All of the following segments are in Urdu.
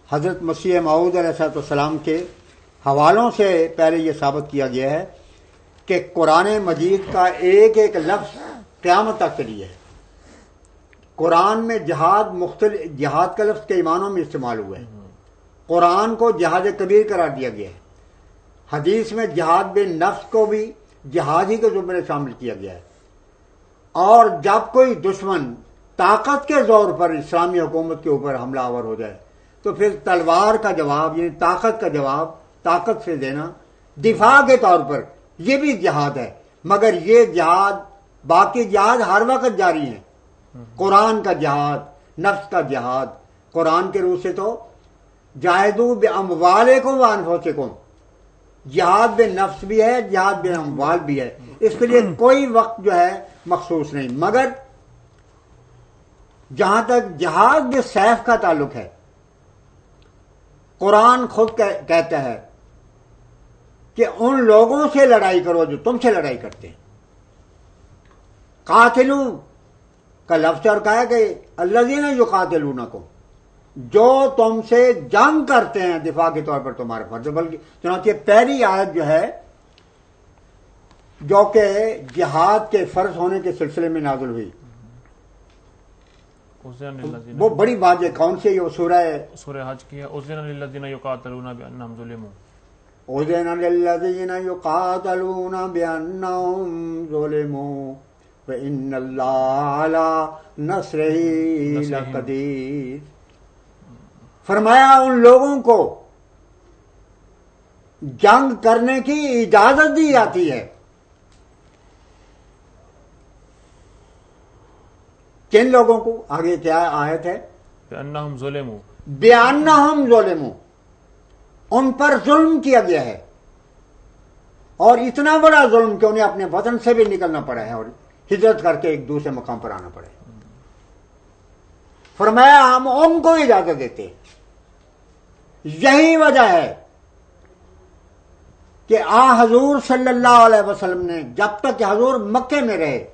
حضرت مسیح موعود علیہ السلام کے حوالوں سے پہلے یہ ثابت کیا گیا ہے کہ قرآن مجید کا ایک ایک لفظ قیامت تک کے لیے ہے۔ قرآن میں جہاد کا لفظ کئی معنوں میں استعمال ہوا ہے۔ قرآن کو جہاد کبیر قرار دیا گیا ہے۔ حدیث میں جہاد بن نفس کو بھی جہاد ہی کے زمرے شامل کیا گیا ہے۔ اور جب کوئی دشمن طاقت کے زور پر اسلامی حکومت کے اوپر حملہ آور ہو جائے تو پھر تلوار کا جواب یعنی طاقت کا جواب طاقت سے دینا دفاع کے طور پر یہ بھی جہاد ہے، مگر یہ جہاد باقی جہاد ہر وقت جاری ہے۔ قرآن کا جہاد، نفس کا جہاد، قرآن کے روح سے تو جاہدوا باموالکم وانفسکم، جہاد بے نفس بھی ہے، جہاد بے اموال بھی ہے۔ اس کے لیے کوئی وقت جو ہے مخصوص نہیں، مگر جہاں تک جہاد بے سیف کا تعلق ہے، قرآن خود کہتا ہے کہ ان لوگوں سے لڑائی کرو جو تم سے لڑائی کرتے ہیں۔ قاتلو کا لفظ اور کہا کہ الذین یقاتلونکم، جو تم سے جنگ کرتے ہیں دفاع کے طور پر تمہارے فرض، بلکہ چنانچہ پہلی آیت جو ہے جو کہ جہاد کے فرض ہونے کے سلسلے میں نازل ہوئی وہ بڑی واضح کون سی ہے؟ سورہ حج کی ہے، اذن للذین یقاتلون بانہم ظلموا، اذن للذین یقاتلون بانہم ظلموا وان اللہ علی نصرہ لقدیر۔ فرمایا ان لوگوں کو جنگ کرنے کی اجازت دی جاتی ہے، کن لوگوں کو؟ آگے کیا آیت ہے؟ بانہم ظلموا، بانہم ظلموا، ان پر ظلم کیا گیا ہے، اور اتنا بڑا ظلم کہ انہیں اپنے وطن سے بھی نکلنا پڑا ہے اور ہجرت کر کے ایک دوسرے مقام پر آنا پڑے۔ فرمایا ہم ان کو اجازت دیتے ہیں۔ یہی وجہ ہے کہ حضور صلی اللہ علیہ وسلم نے جب تک کہ حضور مکے میں رہے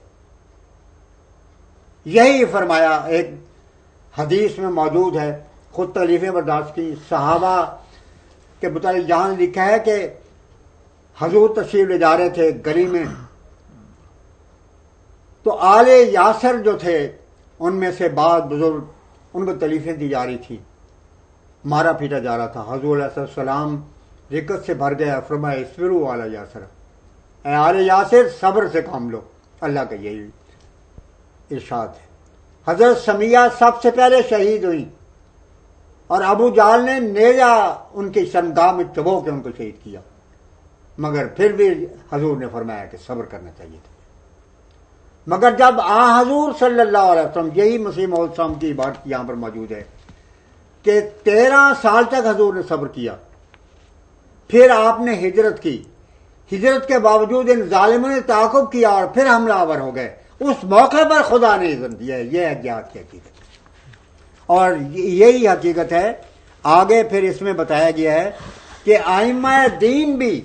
یہی فرمایا۔ ایک حدیث میں موجود ہے، خود تکلیفیں برداشت کی صحابہ کے متعلق جہاں لکھا ہے کہ حضور تشریف لے جا رہے تھے گلی میں، تو آل یاسر جو تھے ان میں سے بعض بزرگ ان کو تکلیفیں دی جا رہی تھی، مارا پیٹا جا رہا تھا۔ حضور علیہ السلام رکت سے بھر گیا، فرمایا اصبروا علی یاسر، اے آل یاسر صبر سے کام لو۔ اللہ کا یہی ارشاد ہے۔ حضرت سمیہ سب سے پہلے شہید ہوئی اور ابو جہل نے نیزہ ان کی شرمگاہ میں چبو کے ان کو شہید کیا، مگر پھر بھی حضور نے فرمایا کہ صبر کرنا چاہیے تھا۔ مگر جب حضور صلی اللہ علیہ وسلم، یہی مسیح موعود صاحب کی عبارت یہاں پر موجود ہے کہ 13 سال تک حضور نے صبر کیا، پھر آپ نے ہجرت کی، ہجرت کے باوجود ان ظالموں نے تعاقب کیا اور پھر حملہ آور ہو گئے، اس موقع پر خدا نے اذن دیا ہے۔ یہ ہے جہاد کی حقیقت، اور یہی حقیقت ہے۔ آگے پھر اس میں بتایا گیا ہے کہ ائمہ دین بھی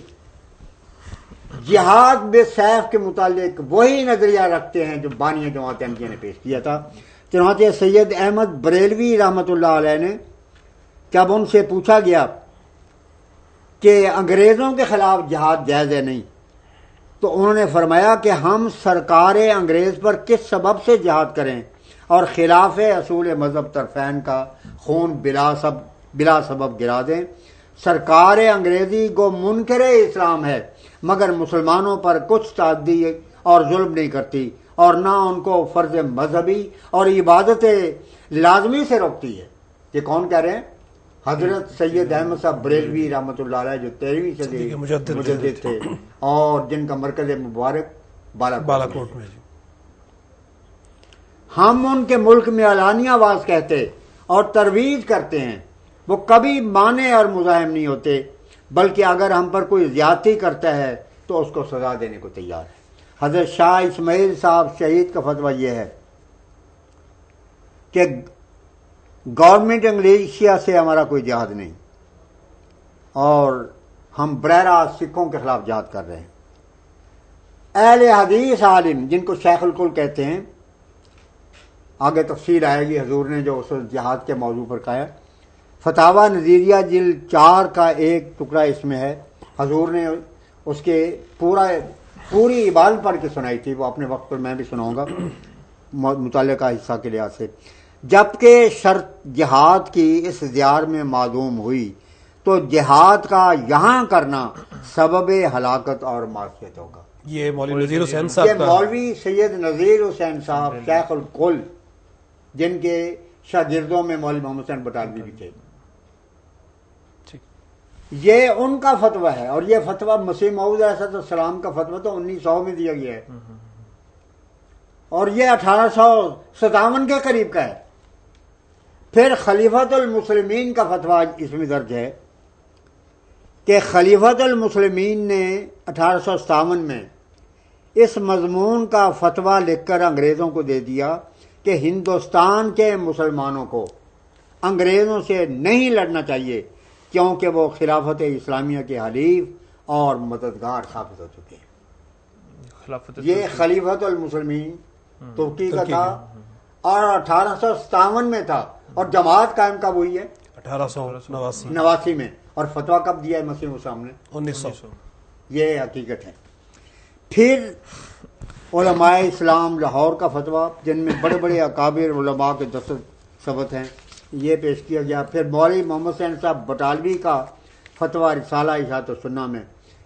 جہاد بے سیف کے متعلق وہی نظریہ رکھتے ہیں جو بانی جماعت احمدیہ نے پیش کیا تھا۔ چنانچہ سید احمد بریلوی رحمۃ اللہ علیہ نے جب ان سے پوچھا گیا کہ انگریزوں کے خلاف جہاد جائز ہے نہیں، تو انہوں نے فرمایا کہ ہم سرکار انگریز پر کس سبب سے جہاد کریں اور خلاف اصول مذہب طرفین کا خون بلا سبب گرا دیں۔ سرکار انگریزی گو منکر اسلام ہے، مگر مسلمانوں پر کچھ تعدی اور ظلم نہیں کرتی، اور نہ ان کو فرض مذہبی اور عبادت لازمی سے روکتی ہے۔ یہ کون کہہ رہے ہیں؟ حضرت سید احمد صاحب بریلوی رحمۃ اللہ علیہ، جو 13ویں صدی کے مجدد تھے اور جن کا مرکز مبارک بالا کوٹ میں۔ ہم ان کے ملک میں اعلانیہ آواز کہتے اور ترویج کرتے ہیں، وہ کبھی مانے اور مزاحم نہیں ہوتے، بلکہ اگر ہم پر کوئی زیادتی کرتا ہے تو اس کو سزا دینے کو تیار ہے۔ حضرت شاہ اسماعیل صاحب شہید کا فتویٰ یہ ہے کہ گورنمنٹ انگلیشیا سے ہمارا کوئی جہاد نہیں، اور ہم براہ راست سکھوں کے خلاف جہاد کر رہے ہیں۔ اہل حدیث عالم جن کو شیخ الکل کہتے ہیں، آگے تفصیل آئے گی، حضور نے جو اس جہاد کے موضوع پر کہا، فتاوی نظیریہ جلد 4 کا ایک ٹکڑا اس میں ہے. حضور نے اس کے پوری عبارت پڑھ کے سنائی تھی، وہ اپنے وقت پر میں بھی سناؤں گا متعلقہ حصہ کے لحاظ سے. جبکہ شرط جہاد کی اس دیار میں معدوم ہوئی تو جہاد کا یہاں کرنا سبب ہلاکت اور معصیت ہوگا. یہ مولوی نذیر حسین صاحب یہ کا مولوی سید نذیر حسین صاحب شیخ الکل، جن کے شاگردوں میں مولوی محمد حسین بٹالوی بھی تھے. یہ ان کا فتویٰ ہے، اور یہ فتویٰ مسیح موعود علیہ السلام کا فتویٰ تو 1900 میں دیا گیا ہے، اور یہ 1857 کے قریب کا ہے. پھر خلیفۃ المسلمین کا فتویٰ اس میں درج ہے کہ خلیفۃ المسلمین نے 1857 میں اس مضمون کا فتویٰ لکھ کر انگریزوں کو دے دیا کہ ہندوستان کے مسلمانوں کو انگریزوں سے نہیں لڑنا چاہیے، کیونکہ وہ خلافت اسلامیہ کے حلیف اور مددگار ثابت ہو چکے ہیں. یہ خلیفۃ المسلمین ترکی کا تھا اور 1857 میں تھا، اور جماعت قائم کب ہوئی ہے؟ 1889 میں. اور فتویٰ کب دیا ہے مسیح موعود صاحب نے؟ 1900. یہ حقیقت ہے. پھر علماء اسلام لاہور کا فتویٰ، جن میں بڑے بڑے اکابر علماء کے دستخط ثبت ہیں، یہ پیش کیا گیا. پھر مولوی محمد حسین صاحب بٹالوی کا فتویٰ رسالہ اشاعت السنہ میں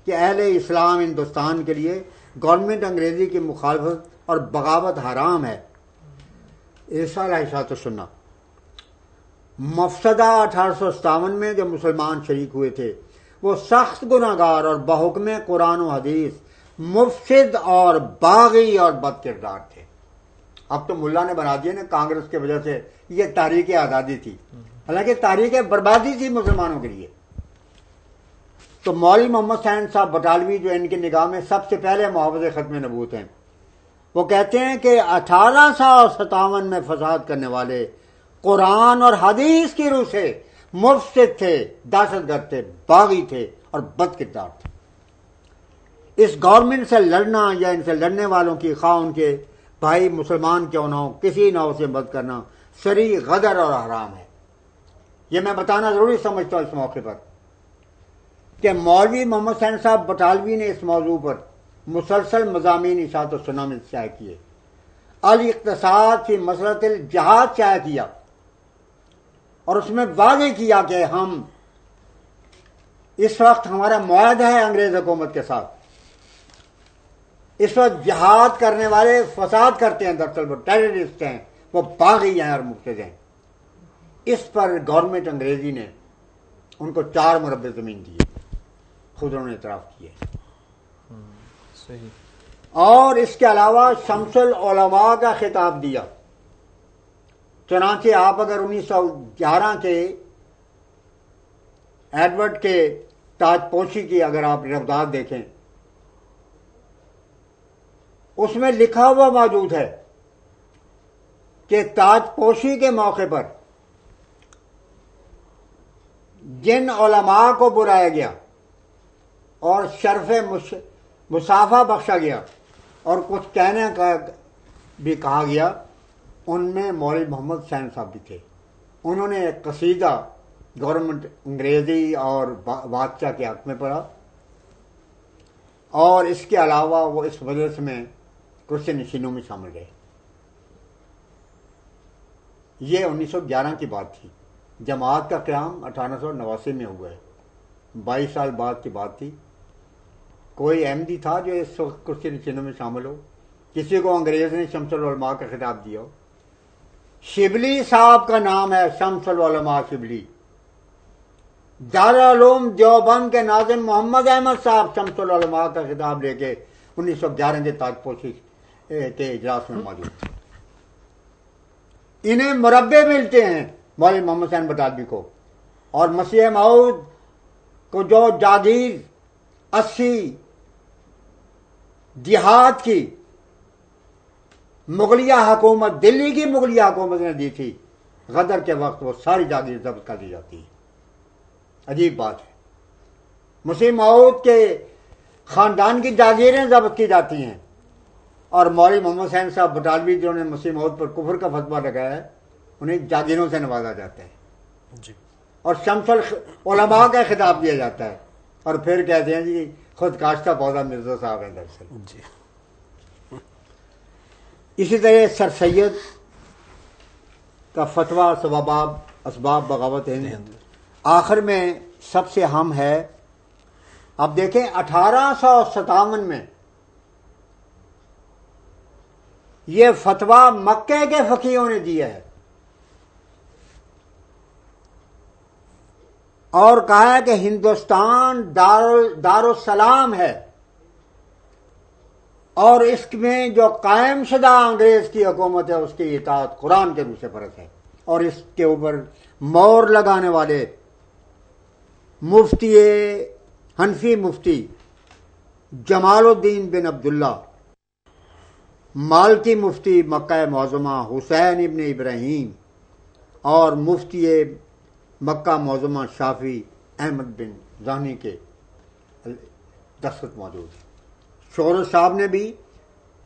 کہ اہل اسلام ہندوستان کے لیے گورنمنٹ انگریزی کی مخالفت اور بغاوت حرام ہے. رسالہ اشاعت السنہ. مفسدہ 1857 میں جو مسلمان شریک ہوئے تھے وہ سخت گناہگار اور بحکم قرآن و حدیث مفسد اور باغی اور بد کردار تھے. اب تو ملا نے بنا دیا نا کانگریس کی وجہ سے یہ تحریک آزادی تھی، حالانکہ تحریک بربادی تھی مسلمانوں کے لیے. تو مولوی محمد حسین صاحب بٹالوی جو ان کی نگاہ میں سب سے پہلے محافظ ختم نبوت ہیں، وہ کہتے ہیں کہ 1857 میں فساد کرنے والے قرآن اور حدیث کی روح سے مفسد تھے، دہشت گرد تھے، باغی تھے اور بد کردار تھے. اس گورنمنٹ سے لڑنا یا ان سے لڑنے والوں کی خواہ ان کے بھائی مسلمان کیوں نہ ہو کسی نہ سے مدد کرنا سری غدر اور حرام ہے. یہ میں بتانا ضروری سمجھتا ہوں اس موقع پر کہ مولوی محمد حسین صاحب بٹالوی نے اس موضوع پر مسلسل مضامین اشاعت السنہ میں شائع کیے. الاقتصاد فی مسئلۃ الجہاد شائع کیا اور اس میں واضح کیا کہ ہم اس وقت ہمارا معاہدہ ہے انگریز حکومت کے ساتھ. اس وقت جہاد کرنے والے فساد کرتے ہیں، دراصل وہ ٹیررسٹ ہیں، وہ باغی ہیں اور مفسد ہیں. اس پر گورنمنٹ انگریزی نے ان کو 4 مربع زمین دی، خود انہوں نے اعتراف کیے. اور اس کے علاوہ شمس العلماء کا خطاب دیا. چنانچہ آپ اگر 1911 کے ایڈورڈ کے تاج پوشی کی اگر آپ رفدات دیکھیں، اس میں لکھا ہوا موجود ہے کہ تاج پوشی کے موقع پر جن علماء کو بلایا گیا اور شرف مصافحہ بخشا گیا اور کچھ کہنے کا بھی کہا گیا، ان میں مولوی محمد حسین صاحب بھی تھے. انہوں نے ایک قصیدہ گورنمنٹ انگریزی اور بادشاہ کے حق میں پڑھا، اور اس کے علاوہ وہ اس مجلس میں کرسی نشینوں میں شامل رہے. یہ 1911 کی بات تھی. جماعت کا قیام 1889 میں ہوا ہے، 22 سال بعد کی بات تھی. کوئی احمدی تھا جو اس وقت کرسی نشینوں میں شامل ہو؟ کسی کو انگریز نے شمس العلماء کا خطاب دیا ہو؟ شبلی صاحب کا نام ہے، شمس العلماء شبلی. دارالعلوم دیوبند کے ناظم محمد احمد صاحب شمس العلماء کا خطاب لے کے 1911 کے تاج پوشی کے اجلاس میں موجود تھے. انہیں مربع ملتے ہیں مولوی محمد حسین بٹالوی کو، اور مسیح موعود کو جو جاگیر 80 دیہات کی مغلیہ حکومت، دلی کی مغلیہ حکومت نے دی تھی، غدر کے وقت وہ ساری جاگیر ضبط کر دی جاتی ہے. عجیب بات ہے. مسیح موعود کے خاندان کی جاگیریں ضبط کی جاتی ہیں، اور مولوی محمد حسین صاحب بٹالوی جنہوں نے مسیح موعود پر کفر کا فتویٰ لگایا ہے، انہیں جاگیروں سے نوازا جاتا ہے. جی. اور شمس العلماء کا خطاب دیا جاتا ہے، اور پھر کہتے ہیں جی خود کاشتہ پودا مرزا صاحب ہیں دراصل. جی اسی طرح سر سید کا فتویٰ اسباب بغاوت ہند آخر میں سب سے اہم ہے. اب دیکھیں 1857 میں یہ فتویٰ مکے کے فقیہوں نے دیا ہے اور کہا ہے کہ ہندوستان دارالسلام ہے اور اس میں جو قائم شدہ انگریز کی حکومت ہے اس کی اطاعت قرآن کے روح سے فرض ہے، اور اس کے اوپر مور لگانے والے حنفی مفتی جمال الدین بن عبداللہ، مالکی مفتی مکہ معظمہ حسین ابن ابراہیم، اور مفتی مکہ معظمہ شافی احمد بن زانی کے دستخط موجود ہے. شورش صاحب نے بھی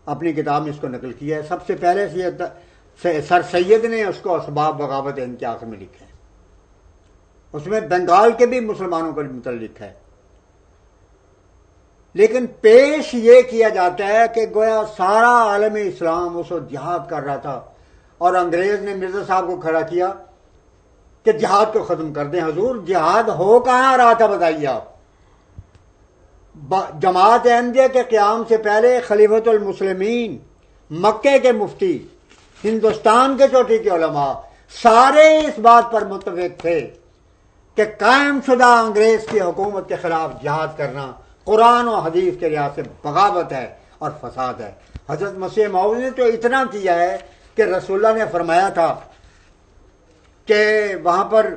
اپنی کتاب میں اس کو نقل کیا ہے. سب سے پہلے سر سید نے اس کو اسباب بغاوت ہند کے آخر میں لکھا ہے. اس میں بنگال کے بھی مسلمانوں پر متعلق ہے، لیکن پیش یہ کیا جاتا ہے کہ گویا سارا عالم اسلام اس وقت جہاد کر رہا تھا اور انگریز نے مرزا صاحب کو کھڑا کیا کہ جہاد کو ختم کر دیں. حضور جہاد ہو کہاں رہا تھا بتائیے آپ؟ جماعت احمدیہ کے قیام سے پہلے خلیفۃ المسلمین، مکے کے مفتی، ہندوستان کے چوٹی کے علماء سارے اس بات پر متفق تھے کہ قائم شدہ انگریز کی حکومت کے خلاف جہاد کرنا قرآن و حدیث کے لحاظ سے بغاوت ہے اور فساد ہے. حضرت مسیح موعود نے تو اتنا کیا ہے کہ رسول اللہ نے فرمایا تھا کہ وہاں پر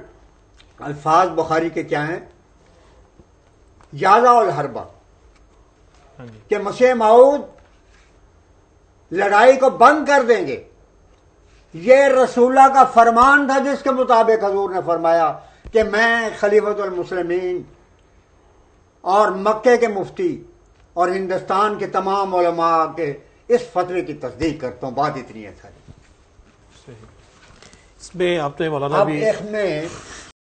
الفاظ بخاری کے کیا ہیں، یازا الحربہ، کہ مسیح موعود لڑائی کو بند کر دیں گے. یہ رسول اللہ کا فرمان تھا جس کے مطابق حضور نے فرمایا کہ میں خلیفۃ المسلمین اور مکے کے مفتی اور ہندوستان کے تمام علماء کے اس فتوے کی تصدیق کرتا ہوں. بات اتنی ہے ساری. اس میں آپ نے مولانا اب بھی اس میں